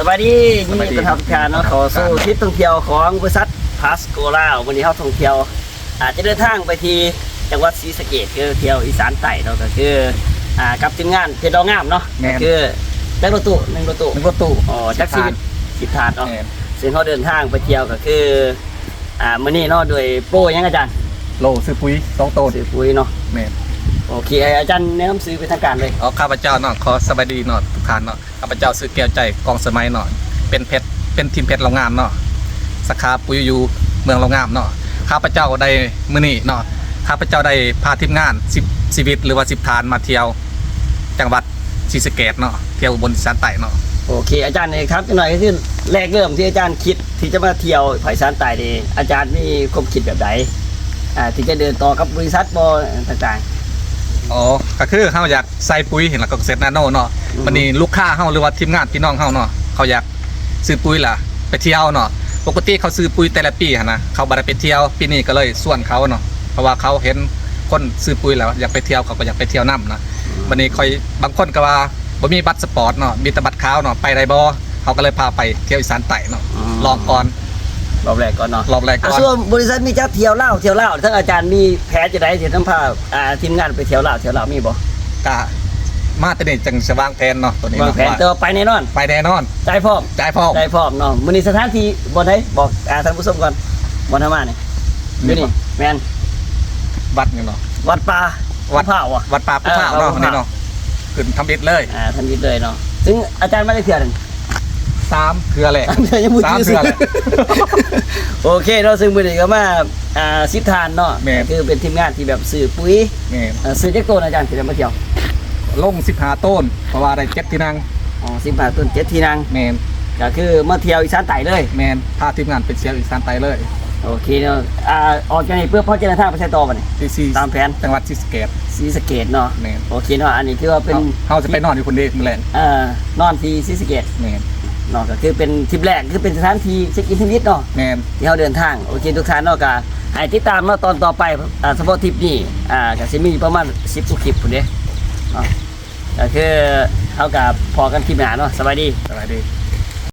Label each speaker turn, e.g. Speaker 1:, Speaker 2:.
Speaker 1: สวัสดียินดีต้อนรับทุกท่านเนาะขอสู่ทริปท่องเที่ยวของบริษัทพาสโกล่าวันนี้เขาท่องเที่ยวอาจจะเดินทางไปที่จังหวัดศรีสะเกษคือเที่ยวอีสานใต้เนาะก็คือกับทีมงานเพชรดองงามเนาะคือจักรตุหนึ่งรถตู้อ๋อจักรสิบถาดเนาะซึ่งเขาเดินทางไปเที่ยวก็คือมื้อนี้เนาะโดยโปรยังอาจารย์
Speaker 2: โลซื้อปุ๋ย2 ต้น
Speaker 1: ซื้อปุ๋ยเนาะ
Speaker 2: แม่
Speaker 1: โอเคอาจารย์แนะนำซื้อเป็นทางการเลย
Speaker 2: ข้าพเจ้าเนาะขอสบายดีเนาะทุกท่านเนาะข้าพเจ้าซื้อแก้วใจกองสมัยเนาะเป็นเพชรเป็นทีมเพชรโรงงานเนาะสาขาปุ๋ยอยู่เมืองโรงงานเนาะข้าพเจ้าได้มื้อนี้เนาะข้าพเจ้าได้พาทีมงาน10ชีวิตหรือว่า10ฐานมาเที่ยวจังหวัดศรีสะเกษเนาะเที่ยวบนอีสานใต้เนาะ
Speaker 1: โอเคอาจารย์เนี่ยครับหน่อยที่แรกเริ่มที่อาจารย์คิดที่จะมาเที่ยวภาคอีสานใต้ดีอาจารย์มีความคิดแบบไหนที่จะเดินต่อกับบริษัทบต่าง
Speaker 2: ๆอ๋อก็คือเขาอยากใส่ปุ๋ยเห็นแล้วก็เสร็จนาโนเนาะวันนี้ลูกค้าเขาหรือว่าทีมงานพี่น้องเขาเนาะเขาอยากซื้อปุ๋ยล่ะไปเที่ยวเนาะปกติเขาซื้อปุ๋ยแต่ละปีนะเขาบ่ได้ไปเที่ยวปีนี้ก็เลยส่วนเขาเนาะเพราะว่าเขาเห็นคนซื้อปุ๋ยแล้วอยากไปเที่ยวเขาก็อยากไปเที่ยวน้ำนะวันนี้คอยบางคนก็ว่าบ่มีบัตรสปอร์ตเนาะมีแต่บัตรขาวเนาะไปได้บ่เขาก็เลยพาไปเที่ยวอีสานใต้เนาะลองก่อน
Speaker 1: รอบแรกก่อนเนาะ
Speaker 2: รอบแรกก่อน
Speaker 1: ส่วนบริษัทมีเจ้าเที่ยวเล่าทั้งอาจารย์มีแผนจะได้ที่ต้องพาทีมงานไปเที่ยวเล่ามีบ่
Speaker 2: กะมาแต่นี่จังสว่างแผนเนาะตัวนี้
Speaker 1: วางแผนเจอไปแน่นอนใจพร้อมเนาะมื้อนี้สถานที่บ่ได้บอกท่านผู้ชมก่อนบ่ทำมานี่อยู่นี่แม่น
Speaker 2: วัดนี่เนาะ
Speaker 1: วัดป่าวัดเผาอ่ะ
Speaker 2: วัดป่าผู้เผาเนาะนี่เนาะขึ้นทำบิดเลย
Speaker 1: ทำบิดเลยเนาะซึ่งอาจารย์ไม่ได้เที่ยวนั่น
Speaker 2: 3 เทื่อแหละ
Speaker 1: 3 เทื่อแหละโอเคเนาะซึ่งมื้อนี้ก็มา10 ฐานเนาะคือเป็นทีมงานที่แบบซื้อปุ๋ยซื้อจักรต้นอาจารย์ที่จะมาเที่ยว
Speaker 2: ลง15 ต้นเพราะว่าได้7 ที่นั่ง
Speaker 1: อ๋อ15 ต้น7 ที่นั่ง
Speaker 2: แม่น
Speaker 1: ก็คือมาเที่ยวอีสานใต้เลย
Speaker 2: แม่นพาทีมงานไปเที่ยวอีสานใต้เลย
Speaker 1: โอเคเนาะออกจากนี้เพื่อพ่อเจริญทางไปใช้ต่อป่ะนี่ตามแผน
Speaker 2: จังหวัดศรีสะเกษ
Speaker 1: เนาะโอเคเนาะอันนี้คือว่าเป็น
Speaker 2: เขาจะไปนอนอยู่คนเดียวมื้อแลง
Speaker 1: นอนที่ศรีสะเกษ
Speaker 2: แม่น
Speaker 1: เนาะก็คือเป็นทริปแรกคือเป็นสถานที่เช็คอินทนิดเนาะ
Speaker 2: แม่น
Speaker 1: ที่เขาเดินทางโอเคทุกท่านเนาะก็ให้ติดตามเนาะตอนต่อไปเฉพาะทริปนี้ก็สิมีประมาณ10 กว่าคลิปพุ่นเด้เนาะก็คือเขากับพอกันคลิปหน้าเนาะสวัสดี